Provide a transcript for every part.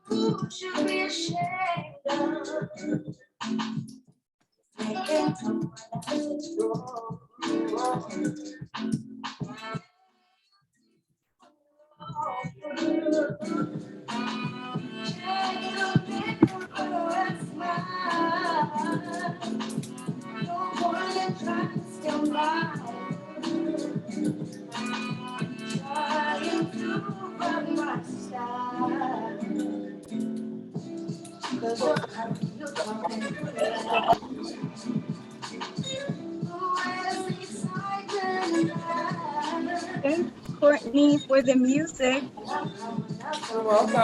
Who should be ashamed of making someone else's door? Thanks, Courtney, for the music. You're welcome.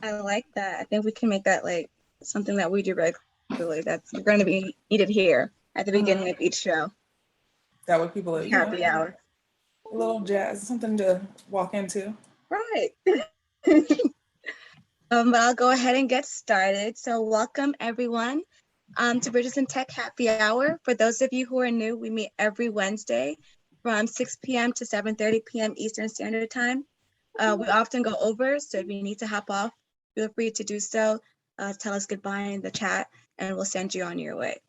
I like that. I think we can make that like something that we do regularly. That's going to be needed here at the beginning of each show. That way people are, Happy hour. A little jazz, something to walk into. Right. But I'll go ahead and get started. So welcome everyone to Bridges in Tech Happy Hour. For those of you who are new, we meet every Wednesday from 6 p.m. to 7:30 p.m. Eastern Standard Time. We often go over, so if you need to hop off, feel free to do so. Tell us goodbye in the chat and we'll send you on your way.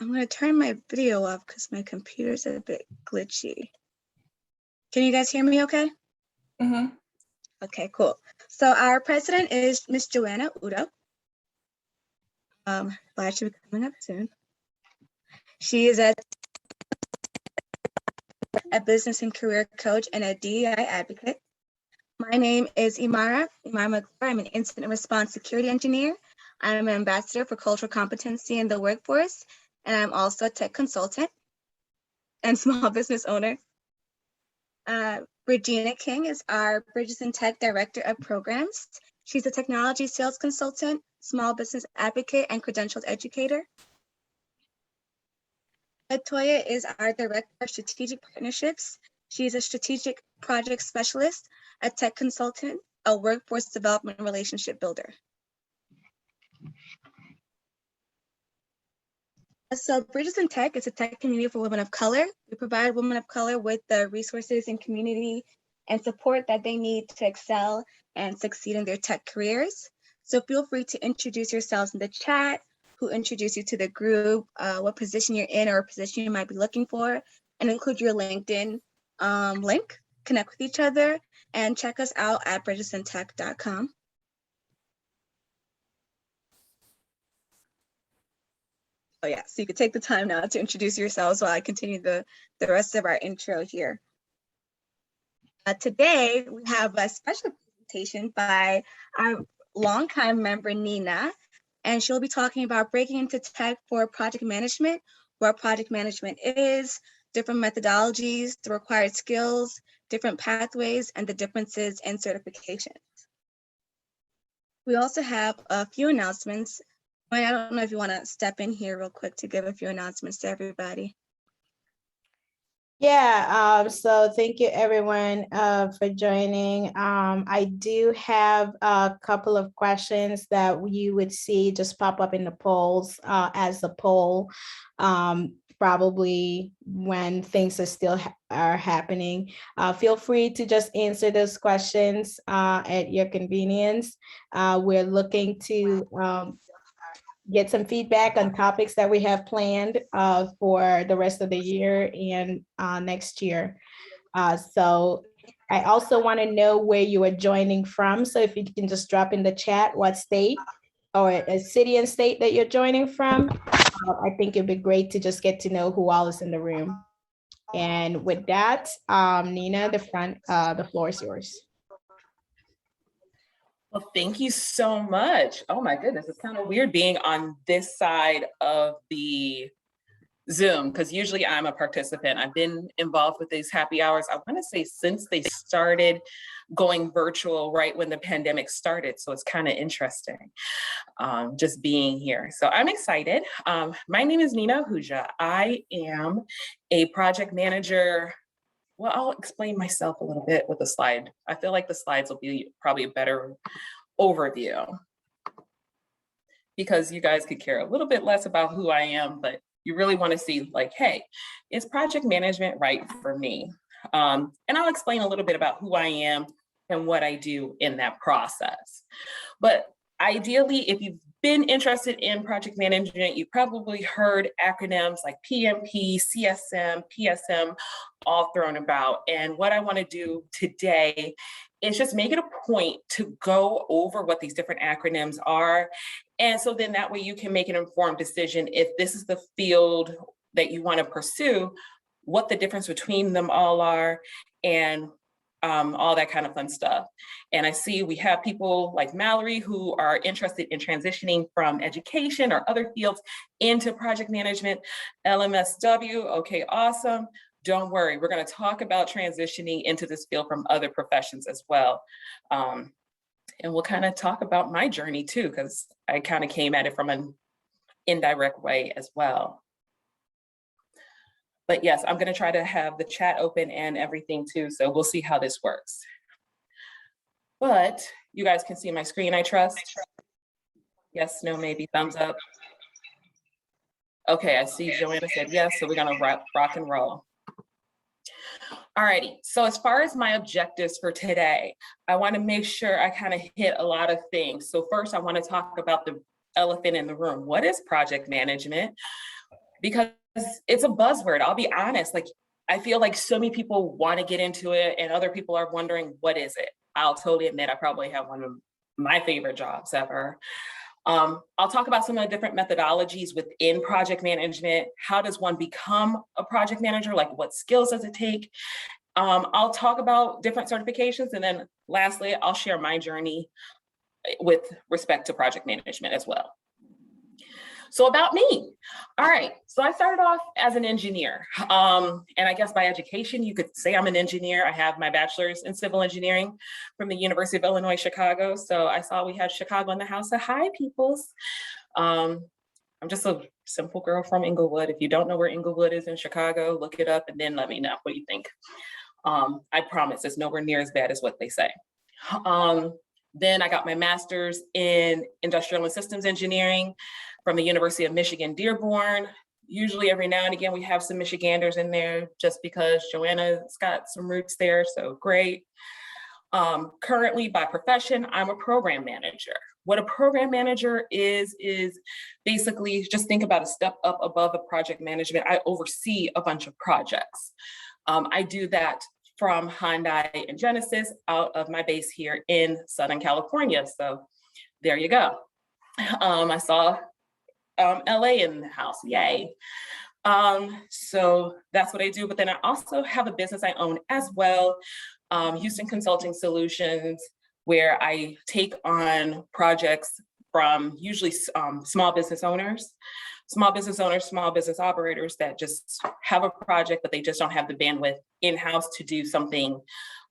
I'm gonna turn my video off because my computer's a bit glitchy. Can you guys hear me okay? Mm-hmm. Okay, cool. So our president is Miss Joanna Udo. Glad she'll be coming up soon. She is a business and career coach and a DEI advocate. My name is Imara McClure. I'm an incident response security engineer. I'm an ambassador for cultural competency in the workforce, and I'm also a tech consultant and small business owner. Regina King is our Bridges in Tech Director of Programs. She's a technology sales consultant, small business advocate, and credentialed educator. Latoya is our Director of Strategic Partnerships. She's a strategic project specialist, a tech consultant, a workforce development relationship builder. So Bridges in Tech is a tech community for women of color. We provide women of color with the resources and community and support that they need to excel and succeed in their tech careers. So feel free to introduce yourselves in the chat, who introduced you to the group, what position you're in or position you might be looking for, and include your LinkedIn link, connect with each other, and check us out at bridgesintech.com. Oh yeah, so you could take the time now to introduce yourselves while I continue the rest of our intro here. Today, we have a special presentation by our longtime member, Nina, and she'll be talking about breaking into tech for project management, what project management is, different methodologies, the required skills, different pathways, and the differences in certifications. We also have a few announcements. I don't know if you want to step in here real quick to give a few announcements to everybody. Yeah, so thank you everyone for joining. I do have a couple of questions that you would see just pop up in the polls as a poll, probably when things are still happening. Feel free to just answer those questions at your convenience. We're looking to get some feedback on topics that we have planned for the rest of the year and next year. So I also want to know where you are joining from. So if you can just drop in the chat what state or a city and state that you're joining from, I think it'd be great to just get to know who all is in the room. And with that, Nina, the floor is yours. Well, thank you so much. Oh my goodness, it's kind of weird being on this side of the Zoom because usually I'm a participant. I've been involved with these happy hours, I want to say since they started going virtual right when the pandemic started. So it's kind of interesting just being here. So I'm excited. My name is Nina Ahuja. I am a project manager. Well, I'll explain myself a little bit with a slide. I feel like the slides will be probably a better overview. because you guys could care a little bit less about who I am, but you really want to see like, hey, is project management right for me? And I'll explain a little bit about who I am and what I do in that process. But ideally, if you've been interested in project management, you probably heard acronyms like PMP, CSM, PSM, all thrown about. And what I want to do today is just make it a point to go over what these different acronyms are. And so then that way you can make an informed decision if this is the field that you want to pursue, what the difference between them all are, and all that kind of fun stuff. And I see we have people like Mallory who are interested in transitioning from education or other fields into project management. LMSW, okay, awesome. Don't worry, we're going to talk about transitioning into this field from other professions as well. And we'll kind of talk about my journey too, because I kind of came at it from an indirect way as well. But yes, I'm going to try to have the chat open and everything too, so we'll see how this works. But you guys can see my screen, I trust? Yes, no, maybe, thumbs up. Okay, I see Joanna said yes, so we're going to rock and roll. Alrighty, so as far as my objectives for today, I want to make sure I kind of hit a lot of things. So first, I want to talk about the elephant in the room. What is project management? Because it's a buzzword, I'll be honest. Like, I feel like so many people want to get into it and other people are wondering, what is it? I'll totally admit I probably have one of my favorite jobs ever. I'll talk about some of the different methodologies within project management. How does one become a project manager? Like, what skills does it take? I'll talk about different certifications. And then lastly, I'll share my journey with respect to project management as well. So about me. All right, so I started off as an engineer. And I guess by education, you could say I'm an engineer. I have my bachelor's in civil engineering from the University of Illinois, Chicago. So I saw we had Chicago in the house. So hi, peoples. I'm just a simple girl from Inglewood. If you don't know where Inglewood is in Chicago, look it up and then let me know what you think. I promise it's nowhere near as bad as what they say. Then I got my master's in industrial and systems engineering from the University of Michigan, Dearborn. Usually every now and again, we have some Michiganders in there just because Joanna's got some roots there, so great. Currently by profession, I'm a program manager. What a program manager is basically, just think about a step up above a project management. I oversee a bunch of projects. I do that from Hyundai and Genesis out of my base here in Southern California. So there you go. I saw LA in the house, yay. So that's what I do. But then I also have a business I own as well, Houston Consulting Solutions, where I take on projects from usually small business owners, small business operators that just have a project, but they just don't have the bandwidth in-house to do something,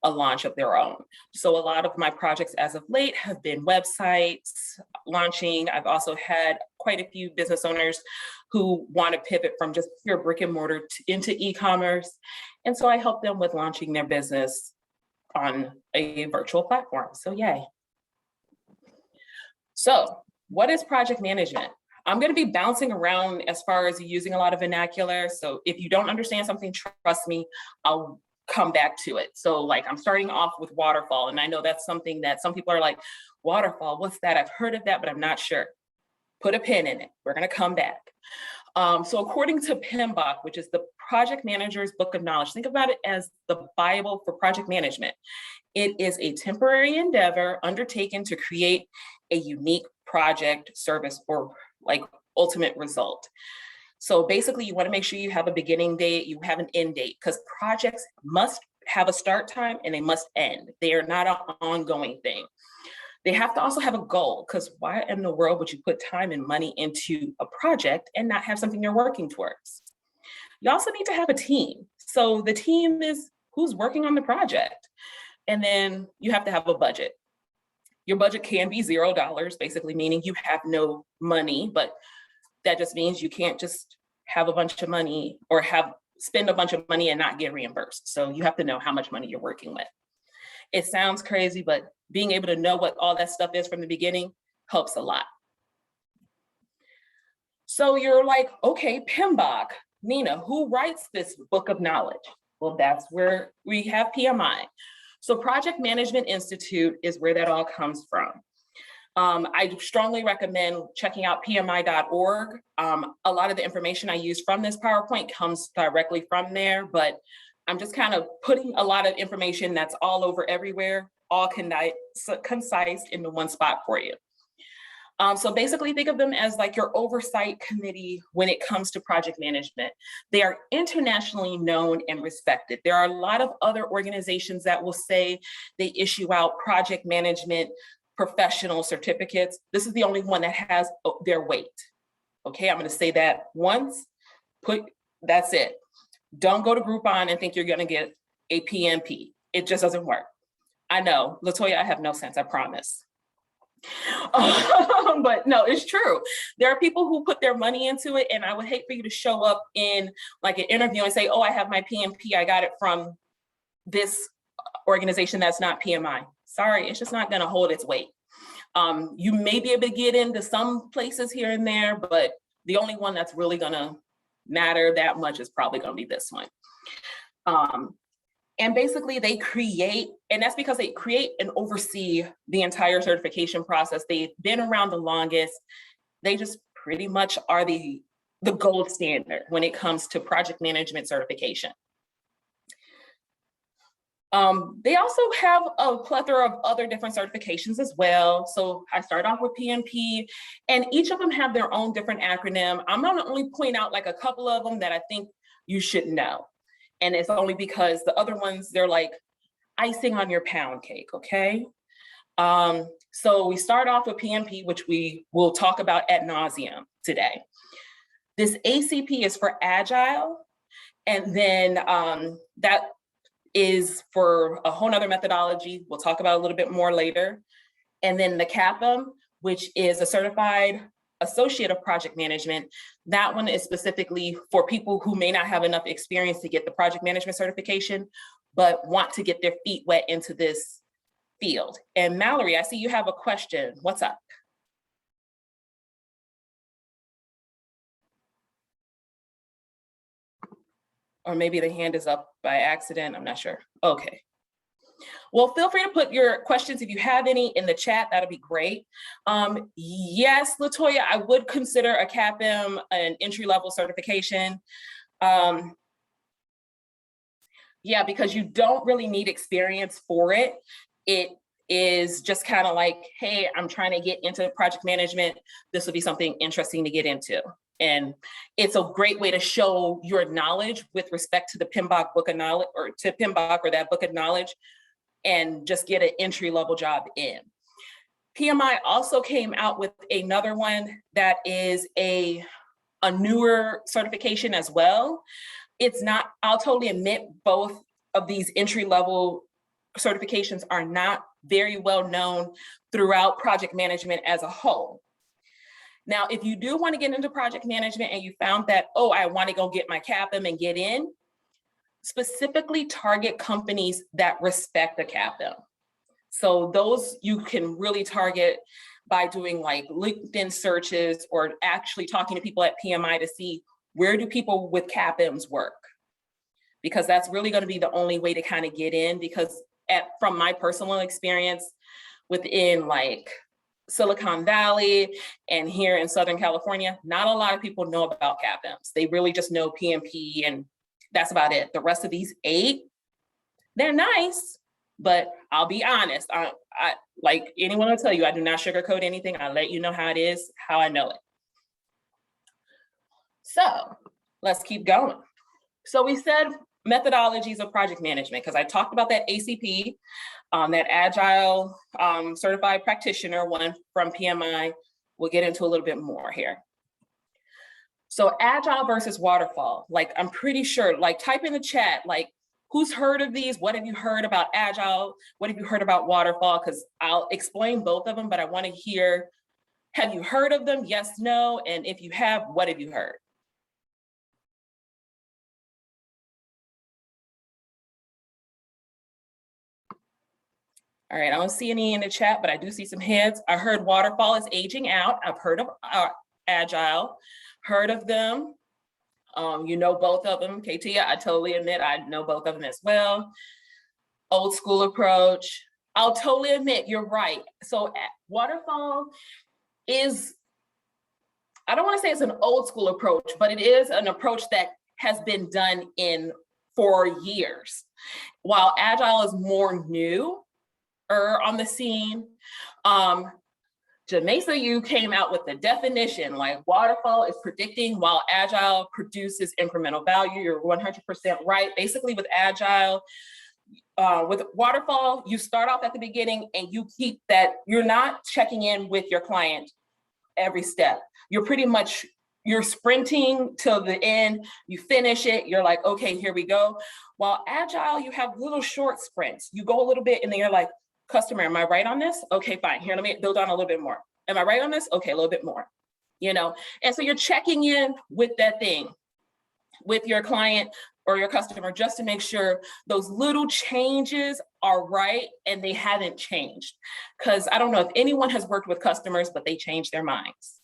a launch of their own. So a lot of my projects as of late have been websites launching. I've also had quite a few business owners who want to pivot from just pure brick and mortar into e-commerce. And so I help them with launching their business on a virtual platform. So yay. So what is project management? I'm going to be bouncing around as far as using a lot of vernacular. So if you don't understand something, trust me, I'll come back to it. So like I'm starting off with waterfall. And I know that's something that some people are like, waterfall, what's that? I've heard of that, but I'm not sure. Put a pin in it. We're going to come back. So according to PMBOK, which is the Project Manager's Book of Knowledge, think about it as the Bible for project management. It is a temporary endeavor undertaken to create a unique project, service, or like ultimate result. So basically you want to make sure you have a beginning date, you have an end date, because projects must have a start time and they must end. They are not an ongoing thing. They have to also have a goal, because why in the world would you put time and money into a project and not have something you're working towards? You also need to have a team. So the team is who's working on the project. And then you have to have a budget. Your budget can be $0, basically meaning you have no money, but that just means you can't just have a bunch of money or spend a bunch of money and not get reimbursed. So you have to know how much money you're working with. It sounds crazy, but being able to know what all that stuff is from the beginning helps a lot. So you're like, okay, PMBOK, Nina, who writes this book of knowledge? Well, that's where we have PMI. So Project Management Institute is where that all comes from. I strongly recommend checking out pmi.org. A lot of the information I use from this PowerPoint comes directly from there, but I'm just kind of putting a lot of information that's all over everywhere, all concise into one spot for you. So basically think of them as like your oversight committee when it comes to project management. They are internationally known and respected. There are a lot of other organizations that will say they issue out project management professional certificates. This is the only one that has their weight. Okay, I'm gonna say that once, that's it. Don't go to Groupon and think you're gonna get a PMP. It just doesn't work. I know, LaToya, I have no sense, I promise. But no, it's true. There are people who put their money into it, and I would hate for you to show up in like an interview and say, oh, I have my PMP, I got it from this organization that's not PMI. Sorry, it's just not gonna hold its weight. You may be able to get into some places here and there, but the only one that's really gonna matter that much is probably gonna be this one. And basically they create, and that's because they create and oversee the entire certification process. They've been around the longest. They just pretty much are the gold standard when it comes to project management certification. They also have a plethora of other different certifications as well. So I start off with PMP, and each of them have their own different acronym. I'm gonna only point out like a couple of them that I think you should know. And it's only because the other ones, they're like icing on your pound cake, okay? So we start off with PMP, which we will talk about ad nauseum today. This ACP is for Agile, and then that is for a whole nother methodology. We'll talk about a little bit more later. And then the CAPM, which is a Certified Associate of Project Management. That one is specifically for people who may not have enough experience to get the project management certification, but want to get their feet wet into this field. And Mallory, I see you have a question. What's up? Or maybe the hand is up by accident, I'm not sure. Okay. Well, feel free to put your questions if you have any in the chat, that'll be great. Yes, LaToya, I would consider a CAPM an entry-level certification. Yeah, because you don't really need experience for it. It is just kind of like, hey, I'm trying to get into project management. This would be something interesting to get into. And it's a great way to show your knowledge with respect to the PMBOK book of knowledge, or to PMBOK or that book of knowledge, and just get an entry-level job in. PMI also came out with another one that is a newer certification as well. It's not, I'll totally admit, both of these entry-level certifications are not very well known throughout project management as a whole. Now, if you do want to get into project management and you found that, oh, I want to go get my CAPM and get in, specifically target companies that respect the CAPM. So those you can really target by doing like LinkedIn searches or actually talking to people at PMI to see where do people with CAPMs work? Because that's really going to be the only way to kind of get in, because from my personal experience within like Silicon Valley and here in Southern California, not a lot of people know about CAPMs. They really just know PMP and that's about it. The rest of these 8, they're nice, but I'll be honest. I like anyone will tell you, I do not sugarcoat anything. I let you know how it is, how I know it. So let's keep going. So we said methodologies of project management, because I talked about that ACP, that Agile Certified Practitioner one from PMI. We'll get into a little bit more here. So Agile versus Waterfall, like I'm pretty sure, like type in the chat, like who's heard of these? What have you heard about Agile? What have you heard about Waterfall? Because I'll explain both of them, but I want to hear, have you heard of them? Yes, no, and if you have, what have you heard? All right, I don't see any in the chat, but I do see some heads. I heard Waterfall is aging out. I've heard of Agile, heard of them. You know both of them. KT, I totally admit I know both of them as well. Old school approach. I'll totally admit you're right. So waterfall is, I don't want to say it's an old school approach, but it is an approach that has been done for years. While Agile is more new on the scene, Jamesa, you came out with the definition, like waterfall is predicting while Agile produces incremental value. You're 100% right. Basically with Agile, with waterfall, you start off at the beginning and you keep that, you're not checking in with your client every step. You're pretty much, you're sprinting till the end, you finish it, you're like, okay, here we go. While Agile, you have little short sprints. You go a little bit and then you're like, customer, am I right on this? Okay, fine. Here, let me build on a little bit more. Am I right on this? Okay, a little bit more, you know? And so you're checking in with that thing, with your client or your customer, just to make sure those little changes are right and they haven't changed. Because I don't know if anyone has worked with customers, but they change their minds.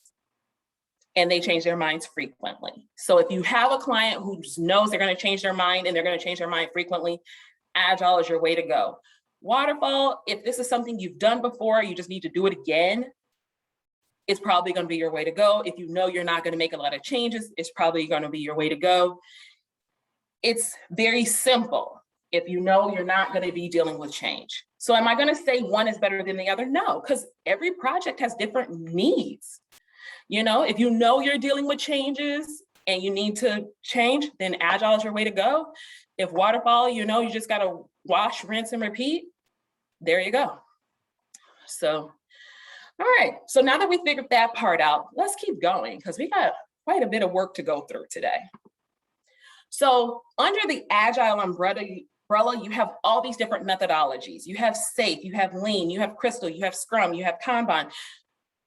And they change their minds frequently. So if you have a client who knows they're going to change their mind and they're going to change their mind frequently, Agile is your way to go. Waterfall, if this is something you've done before, you just need to do it again, it's probably going to be your way to go. If you know you're not going to make a lot of changes, it's probably going to be your way to go. It's very simple if you know you're not going to be dealing with change. So am I going to say one is better than the other? No, because every project has different needs. You know, if you know you're dealing with changes and you need to change, then Agile is your way to go. If waterfall, you know, you just got to wash, rinse, and repeat, there you go. So, all right. So now that we figured that part out, let's keep going because we got quite a bit of work to go through today. So under the Agile umbrella, you have all these different methodologies. You have SAFe, you have Lean, you have Crystal, you have Scrum, you have Kanban.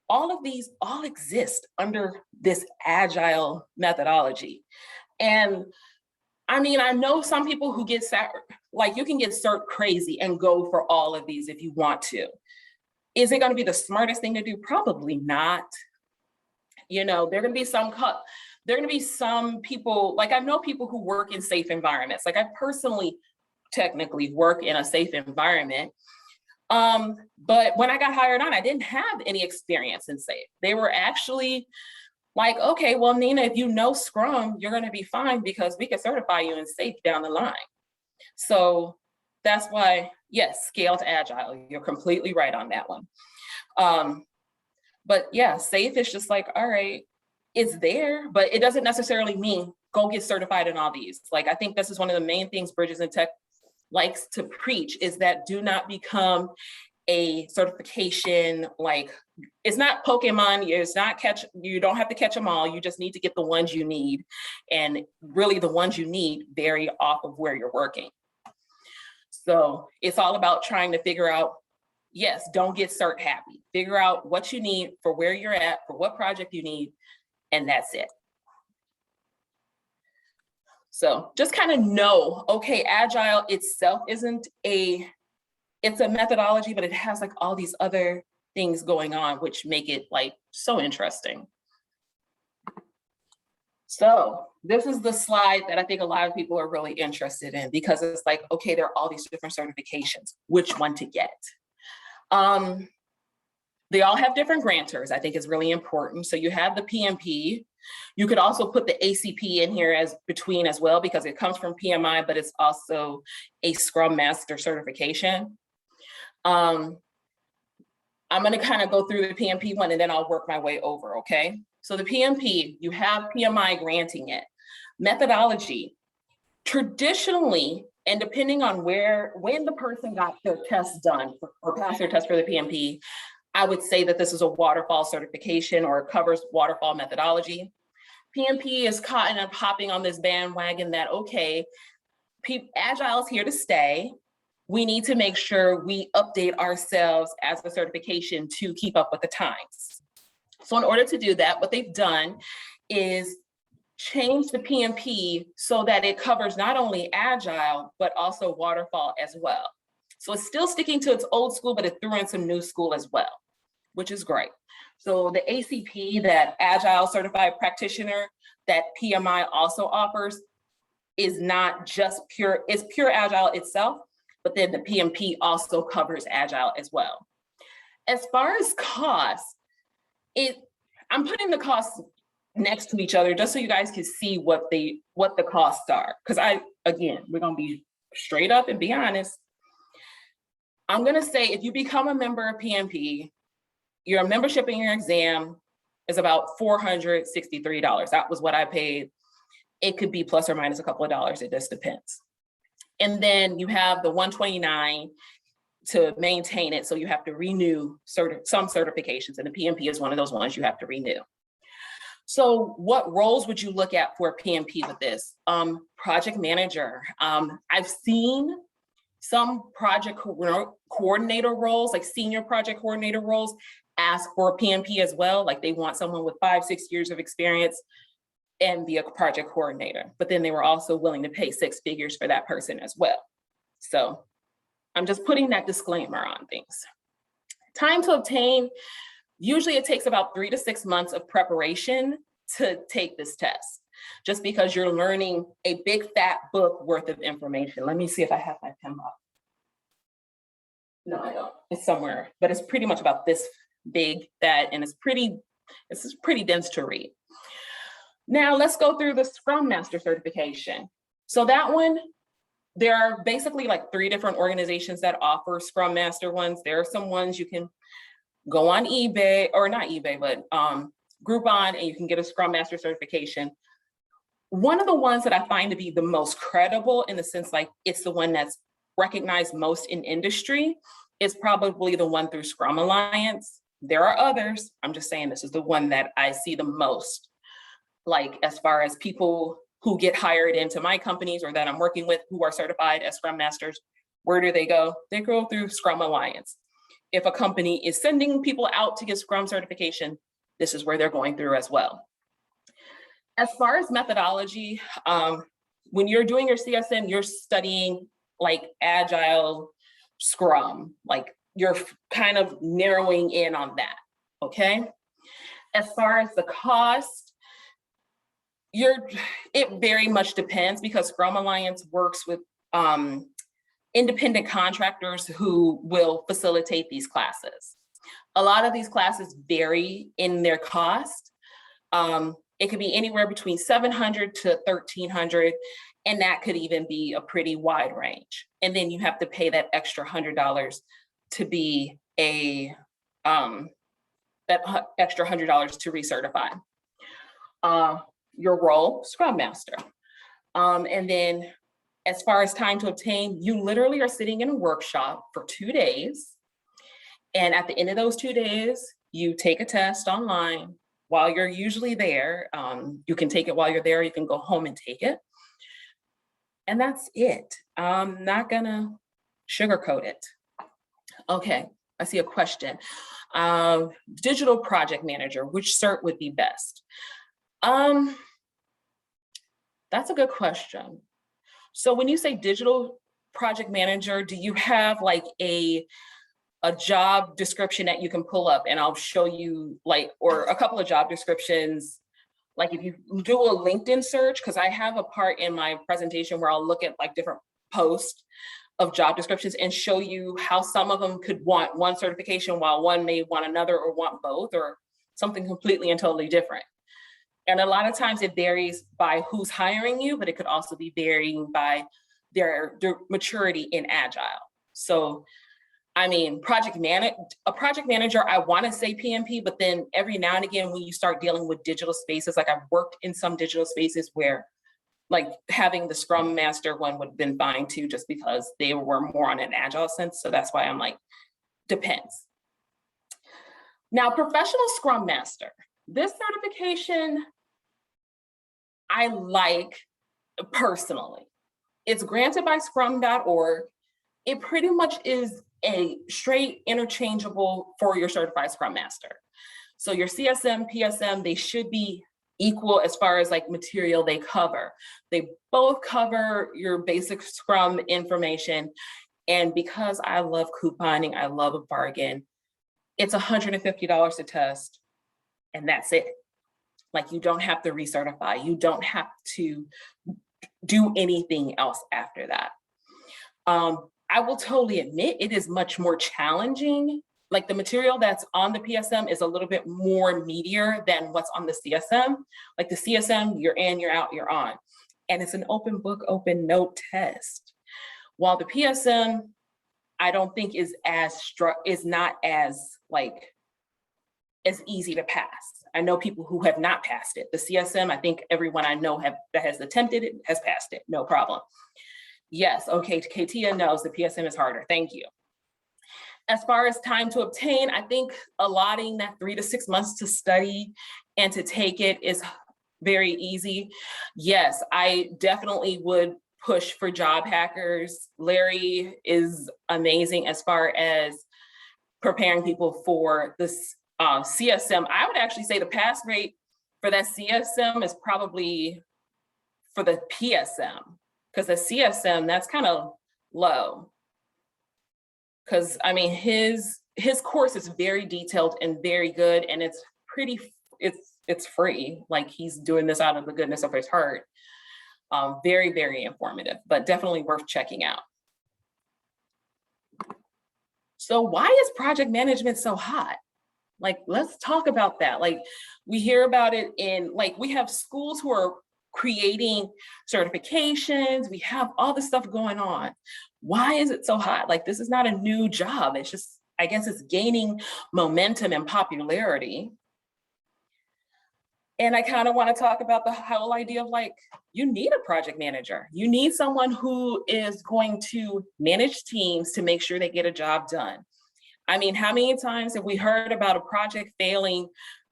All of these all exist under this Agile methodology. And I mean, I know some people who get like you can get cert crazy and go for all of these if you want to. Is it going to be the smartest thing to do? Probably not. You know, there are going to be some people, like I know people who work in safe environments. Like I personally technically work in a safe environment. But when I got hired on, I didn't have any experience in SAFe. They were actually like, okay, well, Nina, if you know Scrum, you're going to be fine because we can certify you in SAFe down the line. So that's why, yes, scale to Agile. You're completely right on that one. But yeah, SAFe is just like, all right, it's there, but it doesn't necessarily mean go get certified in all these. Like, I think this is one of the main things Bridges in Tech likes to preach is that do not become a certification, like it's not Pokemon, it's not you don't have to catch them all, you just need to get the ones you need. And really the ones you need vary off of where you're working. So it's all about trying to figure out, yes, don't get cert happy. Figure out what you need for where you're at, for what project you need, and that's it. So just kind of know, okay, Agile itself it's a methodology, but it has like all these other things going on, which make it like so interesting. So this is the slide that I think a lot of people are really interested in because it's like, okay, there are all these different certifications, which one to get? They all have different grantors, I think is really important. So you have the PMP. You could also put the ACP in here as between as well, because it comes from PMI, but it's also a Scrum Master certification. I'm gonna kind of go through the PMP one and then I'll work my way over, okay? So the PMP, you have PMI granting it. Methodology, traditionally, and depending on when the person got their test done or passed their test for the PMP, I would say that this is a waterfall certification or it covers waterfall methodology. PMP is caught and hopping on this bandwagon that, okay, Agile is here to stay. We need to make sure we update ourselves as a certification to keep up with the times. So in order to do that, what they've done is change the PMP so that it covers not only Agile, but also waterfall as well. So it's still sticking to its old school, but it threw in some new school as well, which is great. So the ACP, that Agile Certified Practitioner that PMI also offers, is not just pure, it's pure Agile itself, but then the PMP also covers Agile as well. As far as costs, I'm putting the costs next to each other just so you guys can see what the costs are. Because we're gonna be straight up and be honest. I'm gonna say if you become a member of PMP, your membership and your exam is about $463. That was what I paid. It could be plus or minus a couple of dollars, it just depends. And then you have the $129 to maintain it, so you have to renew some certifications, and the PMP is one of those ones you have to renew. So what roles would you look at for a PMP with this? Project manager. I've seen some project coordinator roles, like senior project coordinator roles, ask for a PMP as well. Like they want someone with 5-6 years of experience and be a project coordinator, but then they were also willing to pay 6 figures for that person as well. So I'm just putting that disclaimer on things. Time to obtain, usually it takes about 3 to 6 months of preparation to take this test, just because you're learning a big fat book worth of information. Let me see if I have my pen box. No, I don't, it's somewhere, but it's pretty much about this big, fat, and it's pretty dense to read. Now let's go through the Scrum Master certification. So that one, there are basically like 3 different organizations that offer Scrum Master ones. There are some ones you can go on eBay, or not eBay, but Groupon, and you can get a Scrum Master certification. One of the ones that I find to be the most credible, in the sense like it's the one that's recognized most in industry, is probably the one through Scrum Alliance. There are others. I'm just saying this is the one that I see the most. Like as far as people who get hired into my companies or that I'm working with who are certified as Scrum Masters, where do they go? They go through Scrum Alliance. If a company is sending people out to get Scrum certification, this is where they're going through as well. As far as methodology, when you're doing your CSM, you're studying like Agile, Scrum, like you're kind of narrowing in on that, okay? As far as the cost, it very much depends, because Scrum Alliance works with independent contractors who will facilitate these classes. A lot of these classes vary in their cost. It could be anywhere between $700 to $1,300, and that could even be a pretty wide range. And then you have to pay that extra $100 to be that extra $100 to recertify. Your role, Scrum Master. And then as far as time to obtain, you literally are sitting in a workshop for 2 days. And at the end of those 2 days, you take a test online while you're usually there. You can take it while you're there, you can go home and take it. And that's it. I'm not gonna sugarcoat it. Okay, I see a question. Digital project manager, which cert would be best? That's a good question. So when you say digital project manager, do you have like a job description that you can pull up, and I'll show you like, or a couple of job descriptions? Like if you do a LinkedIn search, because I have a part in my presentation where I'll look at like different posts of job descriptions and show you how some of them could want one certification while one may want another, or want both, or something completely and totally different. And a lot of times it varies by who's hiring you, but it could also be varying by their maturity in Agile. So, I mean, a project manager, I want to say PMP, but then every now and again, when you start dealing with digital spaces, like I've worked in some digital spaces where like having the Scrum Master one would have been fine too, just because they were more on an Agile sense. So that's why I'm like, depends. Now, professional Scrum Master. This certification, I like personally. It's granted by scrum.org. It pretty much is a straight interchangeable for your certified Scrum Master. So your CSM, PSM, they should be equal as far as like material they cover. They both cover your basic Scrum information. And because I love couponing, I love a bargain, it's $150 to test and that's it. Like, you don't have to recertify. You don't have to do anything else after that. I will totally admit it is much more challenging. Like, the material that's on the PSM is a little bit more meatier than what's on the CSM. Like, the CSM, you're in, you're out, you're on. And it's an open book, open note test. While the PSM, I don't think is not as easy to pass. I know people who have not passed it. The CSM, I think everyone I know that has attempted it has passed it, no problem. Yes, okay, Katia knows the PSM is harder, thank you. As far as time to obtain, I think allotting that 3 to 6 months to study and to take it is very easy. Yes, I definitely would push for job hackers. Larry is amazing as far as preparing people for this CSM. I would actually say the pass rate for that CSM is probably for the PSM, because the CSM, that's kind of low. Because I mean, his course is very detailed and very good, and it's free. Like, he's doing this out of the goodness of his heart. Very, very informative, but definitely worth checking out. So why is project management so hot? Like, let's talk about that. Like, we hear about it in, like, we have schools who are creating certifications. We have all this stuff going on. Why is it so hot? Like, this is not a new job. It's just, I guess it's gaining momentum and popularity. And I kind of want to talk about the whole idea of, like, you need a project manager. You need someone who is going to manage teams to make sure they get a job done. I mean, how many times have we heard about a project failing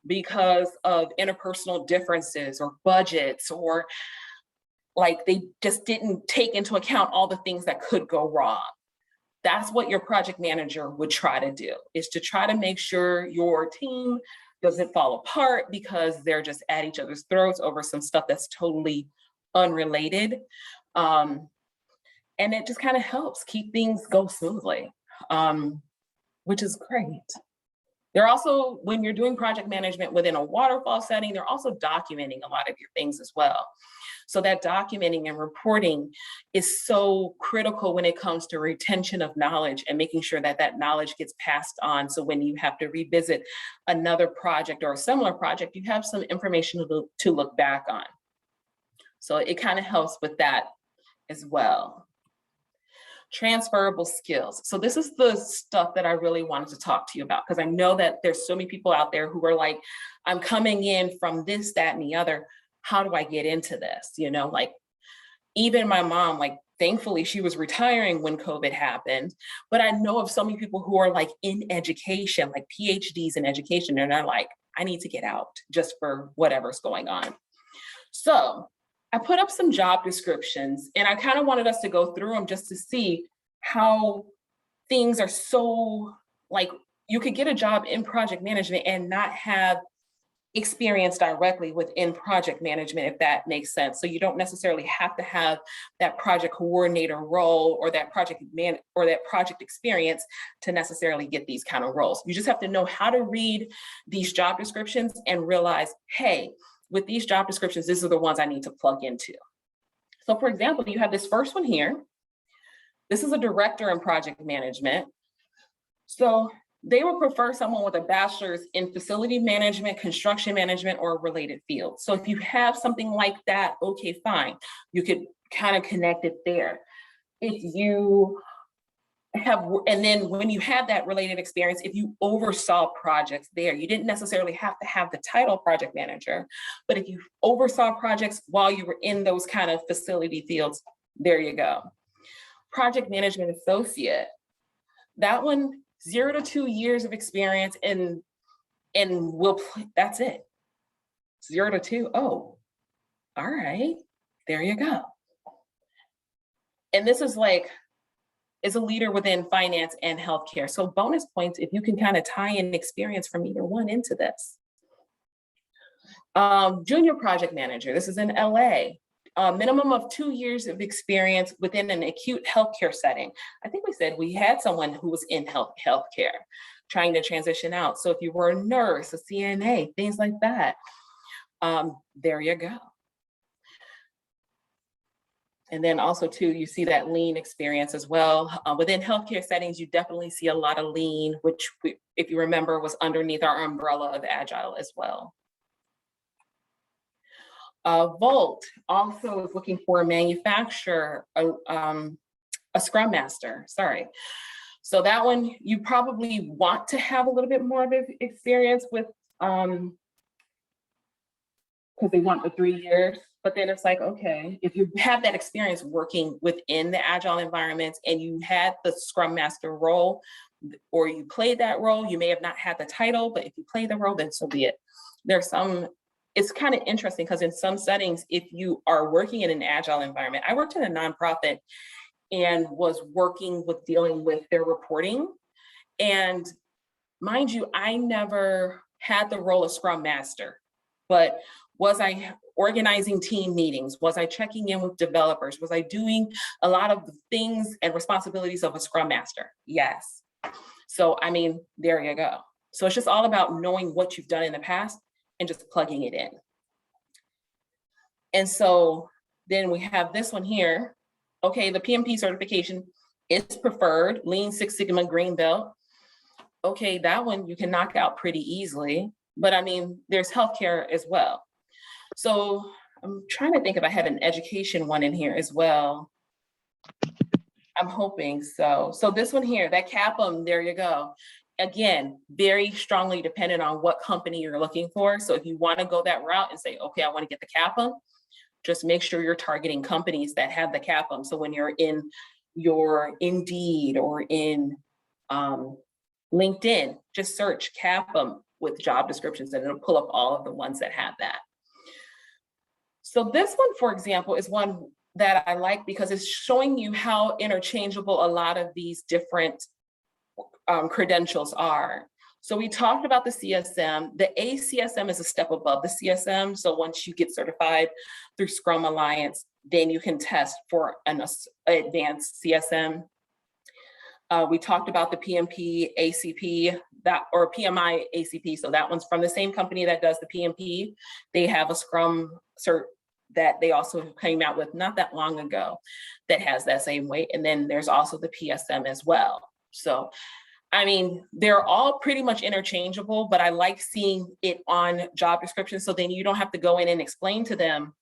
because of interpersonal differences or budgets, or like they just didn't take into account all the things that could go wrong? That's what your project manager would try to do, is to try to make sure your team doesn't fall apart because they're just at each other's throats over some stuff that's totally unrelated. And it just kind of helps keep things go smoothly, which is great. They're also, when you're doing project management within a waterfall setting, they're also documenting a lot of your things as well. So that documenting and reporting is so critical when it comes to retention of knowledge and making sure that that knowledge gets passed on. So when you have to revisit another project or a similar project, you have some information to look back on. So it kind of helps with that as well. Transferable skills. So this is the stuff that I really wanted to talk to you about, because I know that there's so many people out there who are like, I'm coming in from this, that, and the other. How do I get into this? You know, like, even my mom, like, thankfully she was retiring when COVID happened, but I know of so many people who are like in education, like PhDs in education, and they're like, I need to get out just for whatever's going on. So I put up some job descriptions, and I kind of wanted us to go through them just to see how things are so, like, you could get a job in project management and not have experience directly within project management, if that makes sense. So you don't necessarily have to have that project coordinator role or that project experience to necessarily get these kind of roles. You just have to know how to read these job descriptions and realize, hey, with these job descriptions, these are the ones I need to plug into. So for example, you have this first one here. This is a director in project management. So they would prefer someone with a bachelor's in facility management, construction management, or a related field. So if you have something like that, okay, fine. You could kind of connect it there. If you have, and then when you have that related experience, if you oversaw projects there, you didn't necessarily have to have the title project manager, but if you oversaw projects while you were in those kind of facility fields, there you go. Project management associate, that one, 0 to 2 years of experience, and that's it. 0 to 2, oh, all right, there you go. And this is like, is a leader within finance and healthcare. So bonus points if you can kind of tie in experience from either one into this. Junior project manager, this is in LA. Minimum of 2 years of experience within an acute healthcare setting. I think we said we had someone who was in healthcare. trying to transition out. So if you were a nurse, a CNA, things like that, there you go. And then also too, you see that lean experience as well. Within healthcare settings, you definitely see a lot of lean, which if you remember was underneath our umbrella of agile as well. Volt also is looking for a manufacturer, a scrum master, sorry. So that one, you probably want to have a little bit more of experience with, because they want the 3 years, but then it's like, okay, if you have that experience working within the agile environments and you had the scrum master role, or you played that role, you may have not had the title, but if you play the role, then so be it. There's some, it's kind of interesting because in some settings, if you are working in an agile environment, I worked in a nonprofit and was working with dealing with their reporting. And mind you, I never had the role of scrum master, but was I organizing team meetings? Was I checking in with developers? Was I doing a lot of the things and responsibilities of a scrum master? Yes. So, I mean, there you go. So it's just all about knowing what you've done in the past and just plugging it in. And so then we have this one here. Okay, the PMP certification is preferred, Lean Six Sigma Green Belt. Okay, that one you can knock out pretty easily, but I mean, there's healthcare as well. So I'm trying to think if I had an education one in here as well. I'm hoping so. So this one here, that CAPM, there you go. Again, very strongly dependent on what company you're looking for. So if you want to go that route and say, okay, I want to get the CAPM, just make sure you're targeting companies that have the CAPM. So when you're in your Indeed or in LinkedIn, just search CAPM with job descriptions and it'll pull up all of the ones that have that. So this one, for example, is one that I like because it's showing you how interchangeable a lot of these different credentials are. So we talked about the CSM. The ACSM is a step above the CSM. So once you get certified through Scrum Alliance, then you can test for an advanced CSM. We talked about the PMP ACP, or PMI ACP. So that one's from the same company that does the PMP. They have a Scrum cert that they also came out with not that long ago that has that same weight. And then there's also the PSM as well. So I mean, they're all pretty much interchangeable, but I like seeing it on job descriptions. So then you don't have to go in and explain to them,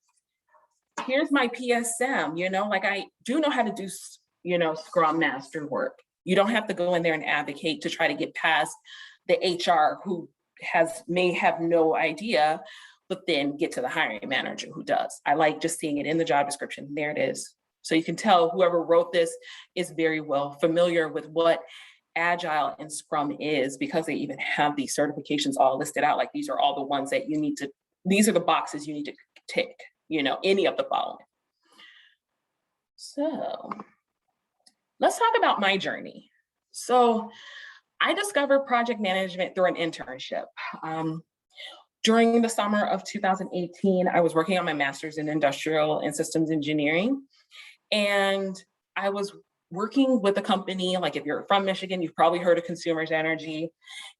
here's my PSM, you know, like I do know how to do, you know, Scrum Master work. You don't have to go in there and advocate to try to get past the HR who may have no idea, but then get to the hiring manager who does. I like just seeing it in the job description. There it is. So you can tell whoever wrote this is very well familiar with what Agile and Scrum is, because they even have these certifications all listed out. Like these are all the ones that you need to, these are the boxes you need to tick, you know, any of the following. So let's talk about my journey. So I discovered project management through an internship. During the summer of 2018, I was working on my master's in industrial and systems engineering. And I was working with a company, like if you're from Michigan, you've probably heard of Consumers Energy.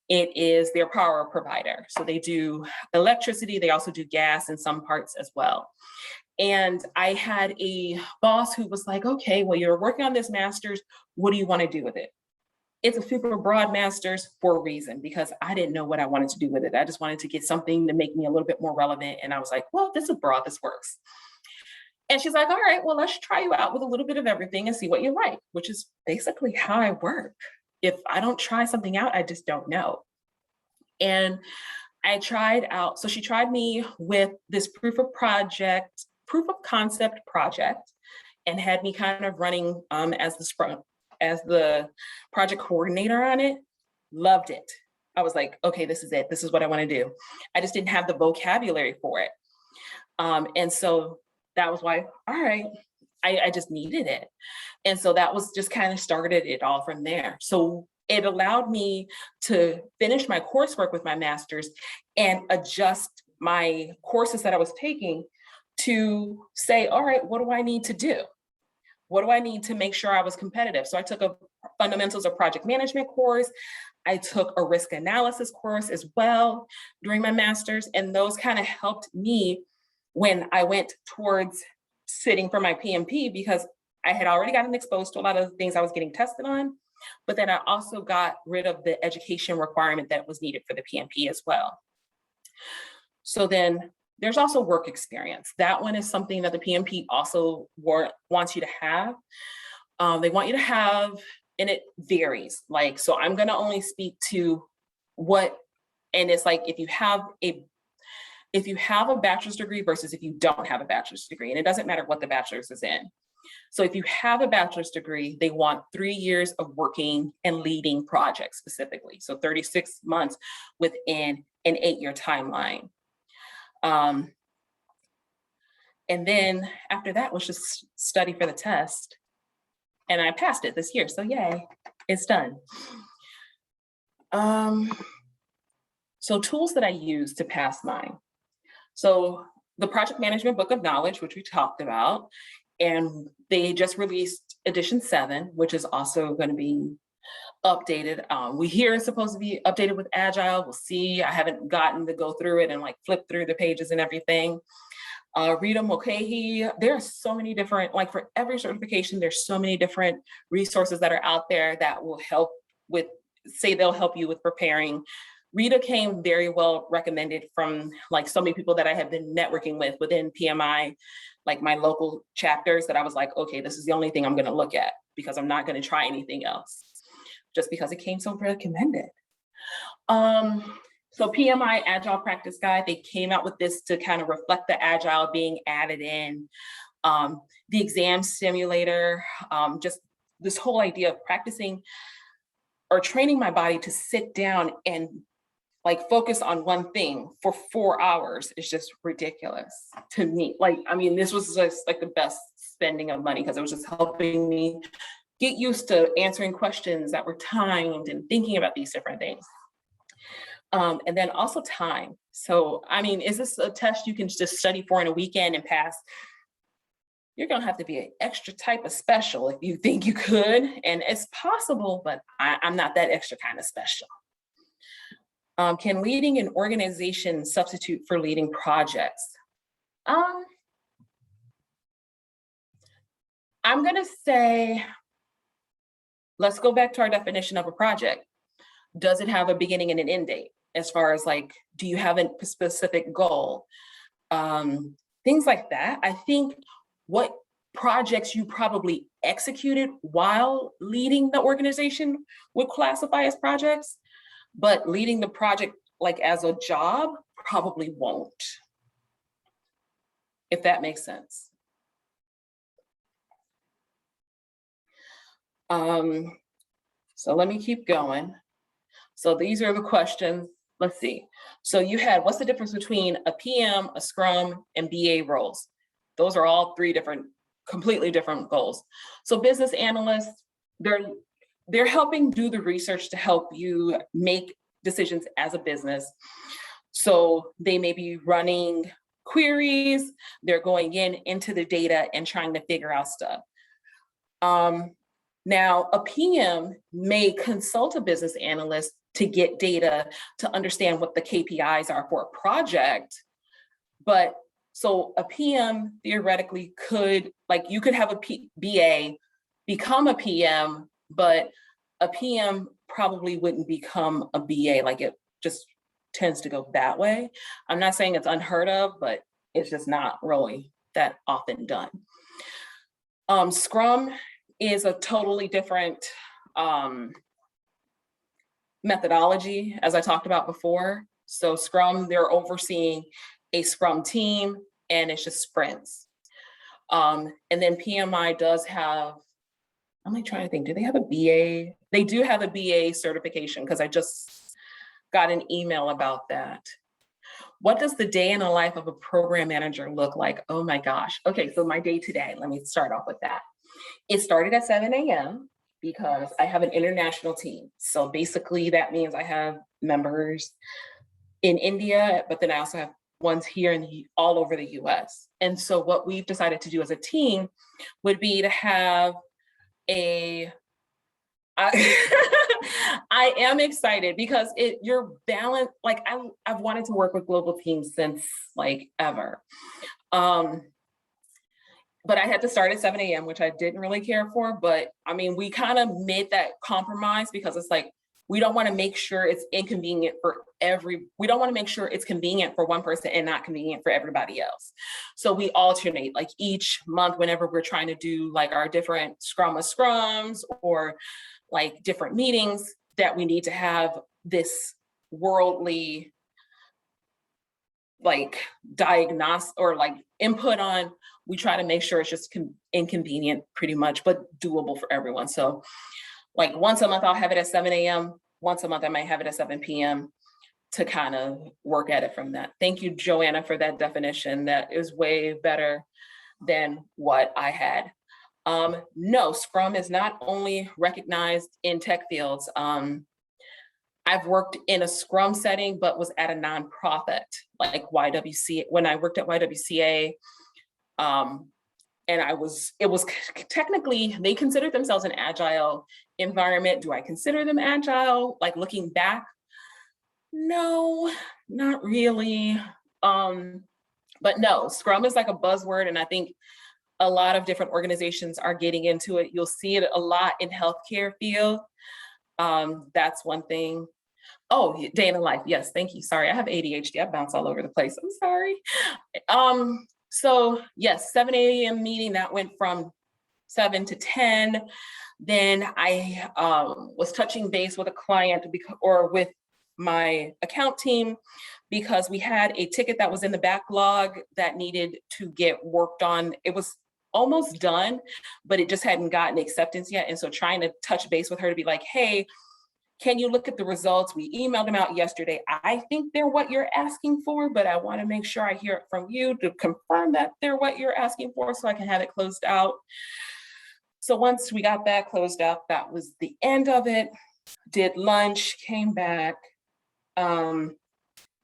It is their power provider. So they do electricity, they also do gas in some parts as well. And I had a boss who was like, okay, well, you're working on this master's, what do you want to do with it? It's a super broad master's for a reason, because I didn't know what I wanted to do with it. I just wanted to get something to make me a little bit more relevant. And I was like, well, this is broad, this works. And she's like, all right, well, let's try you out with a little bit of everything and see what you like, which is basically how I work. If I don't try something out, I just don't know. And I tried out, so she tried me with this proof of concept project, and had me kind of running as the project coordinator on it. Loved it. I was like, okay, this is it. This is what I want to do. I just didn't have the vocabulary for it. And so that was why, all right, I just needed it. And so that was just kind of started it all from there. So it allowed me to finish my coursework with my master's and adjust my courses that I was taking to say, all right, what do I need to do? What do I need to make sure I was competitive? So I took a fundamentals of project management course. I took a risk analysis course as well during my master's, and those kind of helped me when I went towards sitting for my PMP, because I had already gotten exposed to a lot of the things I was getting tested on, but then I also got rid of the education requirement that was needed for the PMP as well. So then there's also work experience. That one is something that the PMP also wants you to have. They want you to have, and it varies. Like, so I'm gonna only speak to what, and it's like if you have a bachelor's degree versus if you don't have a bachelor's degree, and it doesn't matter what the bachelor's is in. So if you have a bachelor's degree, they want 3 years of working and leading projects specifically. So 36 months within an 8-year timeline. And then after that was just study for the test. And I passed it this year, so yay, it's done. So tools that I use to pass mine. So the Project Management Book of Knowledge, which we talked about, and they just released edition 7, which is also going to be updated. We hear it's supposed to be updated with Agile. We'll see. I haven't gotten to go through it and like flip through the pages and everything. Rita Mulcahy, there are so many different, like for every certification, there's so many different resources that are out there that will help with, say they'll help you with preparing. Rita came very well recommended from like so many people that I have been networking with within PMI, like my local chapters, that I was like, okay, this is the only thing I'm gonna look at because I'm not gonna try anything else, just because it came so recommended. So PMI Agile Practice Guide, they came out with this to kind of reflect the Agile being added in. The exam simulator, just this whole idea of practicing or training my body to sit down and like focus on one thing for 4 hours is just ridiculous to me. Like, I mean, this was just like the best spending of money because it was just helping me get used to answering questions that were timed and thinking about these different things. And then also time. So, I mean, is this a test you can just study for in a weekend and pass? You're gonna have to be an extra type of special if you think you could, and it's possible, but I'm not that extra kind of special. Can leading an organization substitute for leading projects? I'm gonna say, let's go back to our definition of a project. Does it have a beginning and an end date? As far as like, do you have a specific goal? Things like that. I think what projects you probably executed while leading the organization would classify as projects, but leading the project like as a job probably won't, if that makes sense. So let me keep going. So these are the questions. Let's see. So you had, what's the difference between a PM, a Scrum, and BA roles? Those are all 3 different, completely different goals. So business analysts, they're helping do the research to help you make decisions as a business. So they may be running queries, they're going into the data and trying to figure out stuff. Now, a PM may consult a business analyst to get data to understand what the KPIs are for a project. But so a PM theoretically could, like you could have a BA become a PM, but a PM probably wouldn't become a BA. Like it just tends to go that way. I'm not saying it's unheard of, but it's just not really that often done. Scrum is a totally different methodology, as I talked about before. So Scrum, they're overseeing a Scrum team and it's just sprints. And then PMI does have, I'm like trying to think, do they have a BA? They do have a BA certification because I just got an email about that. What does the day in the life of a program manager look like? Oh my gosh. Okay, so my day today, let me start off with that. It started at 7 a.m. because I have an international team. So basically that means I have members in India, but then I also have ones here in all over the US. And so what we've decided to do as a team would be to have a I am excited because you're balanced. Like I've wanted to work with global teams since like ever. But I had to start at 7 a.m., which I didn't really care for. But I mean, we kind of made that compromise because it's like, we don't want to make sure it's inconvenient for we don't want to make sure it's convenient for one person and not convenient for everybody else. So we alternate like each month whenever we're trying to do like our different scrums or like different meetings that we need to have this worldly like diagnose or like input on, we try to make sure it's just inconvenient pretty much, but doable for everyone. So like once a month, I'll have it at 7 a.m. Once a month, I might have it at 7 p.m. to kind of work at it from that. Thank you, Joanna, for that definition. That is way better than what I had. No, Scrum is not only recognized in tech fields. I've worked in a Scrum setting, but was at a nonprofit like YWCA. When I worked at YWCA, and it was technically, they considered themselves an agile environment. Do I consider them agile? Like looking back, no, not really. But no, Scrum is like a buzzword. And I think a lot of different organizations are getting into it. You'll see it a lot in healthcare field. That's one thing. Oh, day in the life. Yes, thank you. Sorry, I have ADHD. I bounce all over the place. I'm sorry. So yes, 7 a.m. meeting that went from 7 to 10. Then I was touching base with a client or with my account team because we had a ticket that was in the backlog that needed to get worked on. It was almost done, but it just hadn't gotten acceptance yet. And so trying to touch base with her to be like, hey, can you look at the results? We emailed them out yesterday. I think they're what you're asking for, but I want to make sure I hear it from you to confirm that they're what you're asking for so I can have it closed out. So once we got that closed out, that was the end of it. Did lunch, came back. And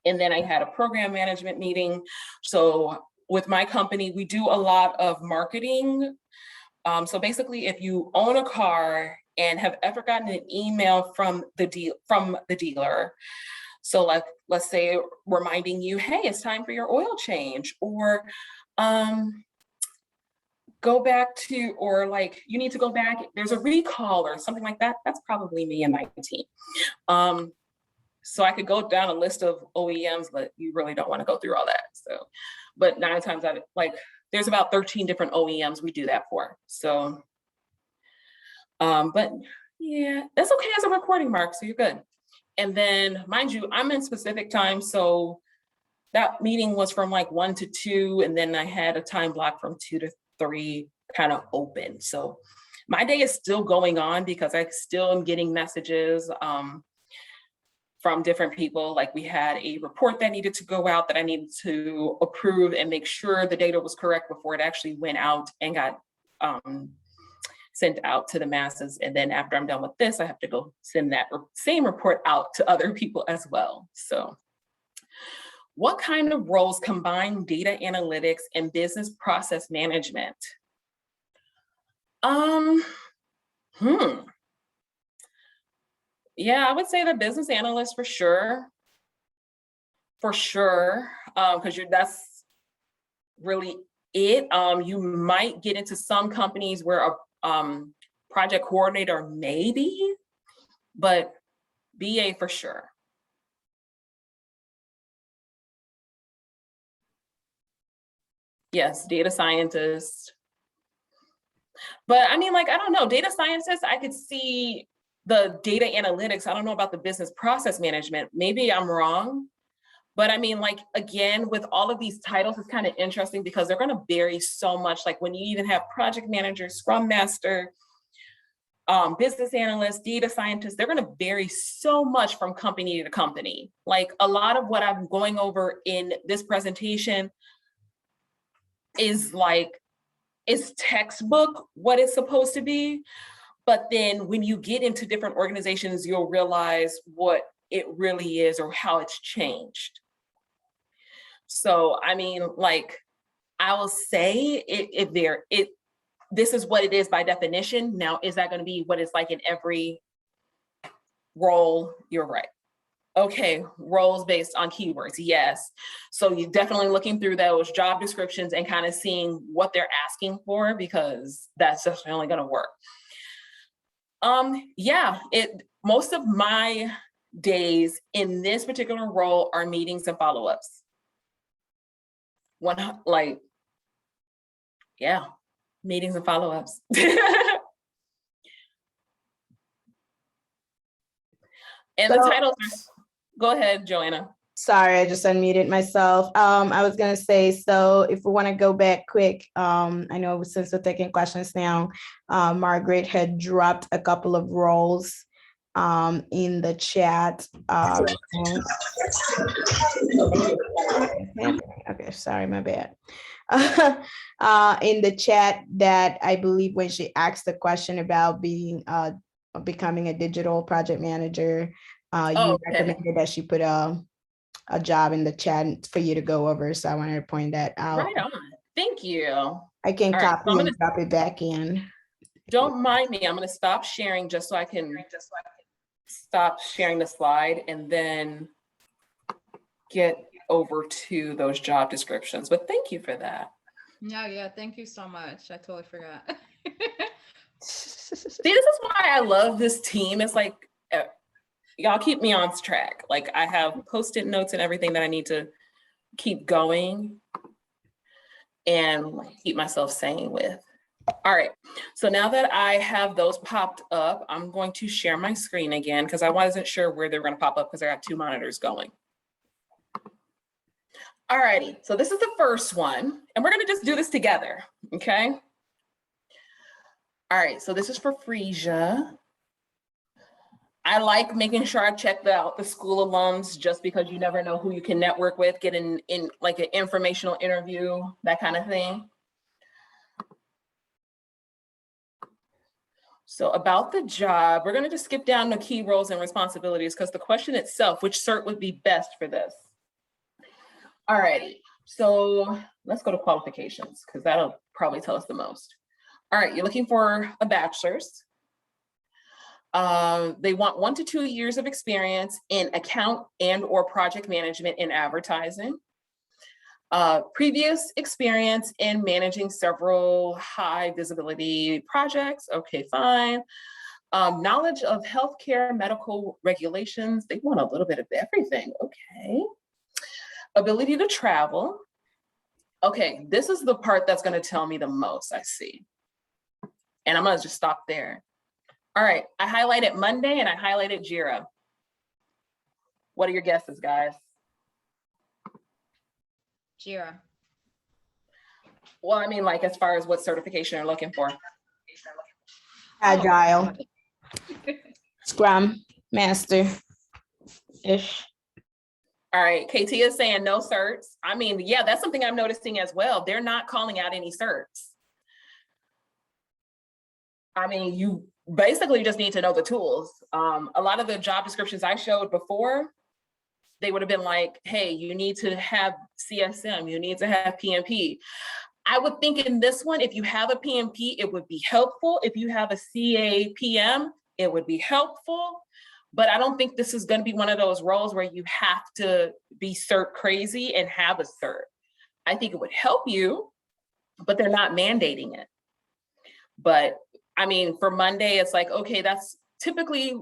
then I had a program management meeting. So with my company, we do a lot of marketing. So basically, if you own a car and have ever gotten an email from the dealer, so like, let's say reminding you, hey, it's time for your oil change, or go back to, or like you need to go back, there's a recall or something like that, that's probably me and my team. So I could go down a list of OEMs, but you really don't want to go through all that. So, but 9 times out of like, there's about 13 different OEMs we do that for. So, but yeah, that's okay as a recording mark, so you're good. And then mind you, I'm in specific time. So that meeting was from like 1 to 2, and then I had a time block from 2 to 3 kind of open. So my day is still going on because I still am getting messages from different people. Like we had a report that needed to go out that I needed to approve and make sure the data was correct before it actually went out and got sent out to the masses. And then after I'm done with this, I have to go send that same report out to other people as well. So what kind of roles combine data analytics and business process management? Yeah, I would say the business analyst for sure. Because that's really it. You might get into some companies where a project coordinator maybe, but BA for sure. Yes, data scientist. But I mean, like, I don't know, data scientists, I could see the data analytics. I don't know about the business process management. Maybe I'm wrong. But I mean, like, again, with all of these titles, it's kind of interesting because they're going to vary so much. Like when you even have project manager, scrum master, business analyst, data scientist, they're going to vary so much from company to company. Like a lot of what I'm going over in this presentation is like, it's textbook what it's supposed to be. But then when you get into different organizations, you'll realize what it really is or how it's changed. So, I mean, like, I will say it this is what it is by definition. Now, is that going to be what it's like in every role? You're right. Okay, roles based on keywords, yes. So you're definitely looking through those job descriptions and kind of seeing what they're asking for, because that's just only going to work. Yeah, most of my days in this particular role are meetings and follow-ups. Yeah, meetings and follow-ups. And the titles are, go ahead, Joanna. Sorry, I just unmuted myself. I was gonna say, so if we want to go back quick, I know since we're taking questions now, Margaret had dropped a couple of roles in the chat. Okay, sorry, my bad. In the chat that I believe when she asked the question about becoming a digital project manager, you recommended that she put a job in the chat for you to go over. So I wanted to point that out. Right on. Thank you. I can copy and drop it back in. Don't mind me. I'm going to stop sharing just so I can stop sharing the slide and then get over to those job descriptions. But thank you for that. Yeah, thank you so much. I totally forgot. See, this is why I love this team. It's like, y'all keep me on track. Like, I have Post-it notes and everything that I need to keep going and keep myself sane with. All right, so now that I have those popped up, I'm going to share my screen again because I wasn't sure where they're going to pop up because I got two monitors going. All righty, so this is the first one, and we're going to just do this together, okay? All right, so this is for Frisia. I like making sure I check out the school alums just because you never know who you can network with, get in like an informational interview, that kind of thing. So about the job, we're going to just skip down the key roles and responsibilities because the question itself, which cert would be best for this? All righty, so let's go to qualifications because that'll probably tell us the most. All right, you're looking for a bachelor's. They want 1 to 2 years of experience in account and or project management in advertising. Previous experience in managing several high visibility projects. Okay, fine. Knowledge of healthcare, medical regulations. They want a little bit of everything. Okay. Ability to travel. Okay, this is the part that's going to tell me the most, I see. And I'm going to just stop there. All right, I highlighted Monday and I highlighted Jira. What are your guesses, guys? Jira. Well, I mean, like as far as what certification you're looking for. Agile, Scrum, Master-ish. All right, KT is saying no certs. I mean, yeah, that's something I'm noticing as well. They're not calling out any certs. I mean, you basically just need to know the tools. A lot of the job descriptions I showed before, they would have been like, hey, you need to have CSM, you need to have PMP. I would think in this one, if you have a PMP, it would be helpful. If you have a CAPM, it would be helpful. But I don't think this is going to be one of those roles where you have to be cert crazy and have a cert. I think it would help you, but they're not mandating it. But I mean, for Monday, it's like, okay, that's typically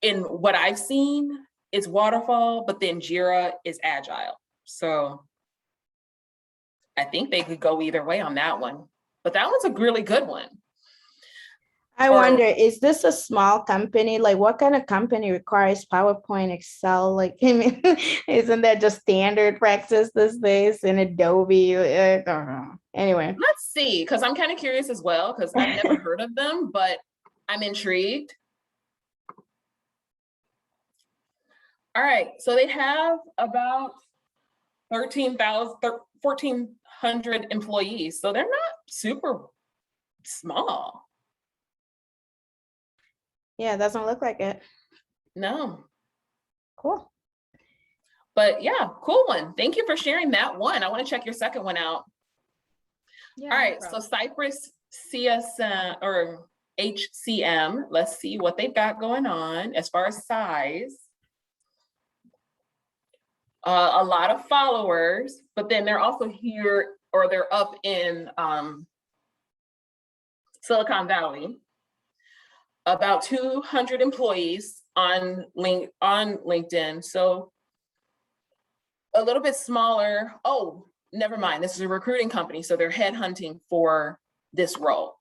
in what I've seen, it's waterfall, but then Jira is agile. So I think they could go either way on that one, but that one's a really good one. I wonder, is this a small company? Like what kind of company requires PowerPoint, Excel? Like, I mean, isn't that just standard practice these days in Adobe? I don't know. Anyway. Let's see, because I'm kind of curious as well, because I've never heard of them, but I'm intrigued. All right, so they have about 1,400 employees, so they're not super small. Yeah, it doesn't look like it. No. Cool. But yeah, cool one. Thank you for sharing that one. I want to check your second one out. Yeah, all right, so CSM or HCM. Let's see what they've got going on as far as size. A lot of followers, but then they're also here, or they're up in Silicon Valley. About 200 employees on LinkedIn. So a little bit smaller. Oh, never mind. This is a recruiting company, so they're headhunting for this role.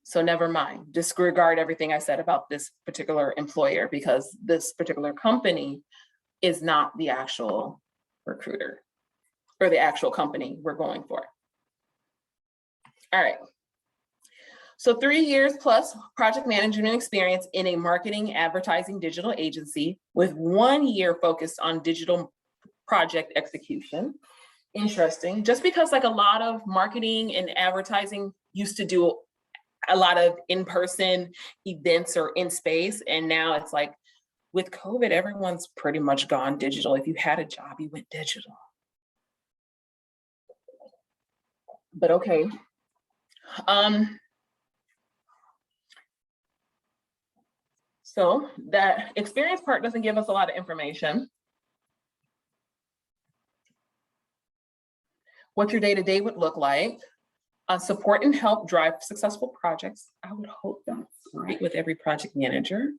So never mind. Disregard everything I said about this particular employer, because this particular company is not the actual recruiter or the actual company we're going for. All right. So 3 years plus project management experience in a marketing, advertising, digital agency with 1 year focused on digital project execution. Interesting. Just because like a lot of marketing and advertising used to do a lot of in-person events or in space, and now it's like with COVID, everyone's pretty much gone digital. If you had a job, you went digital. But okay. So that experience part doesn't give us a lot of information. What your day-to-day would look like. Support and help drive successful projects. I would hope that's right with every project manager.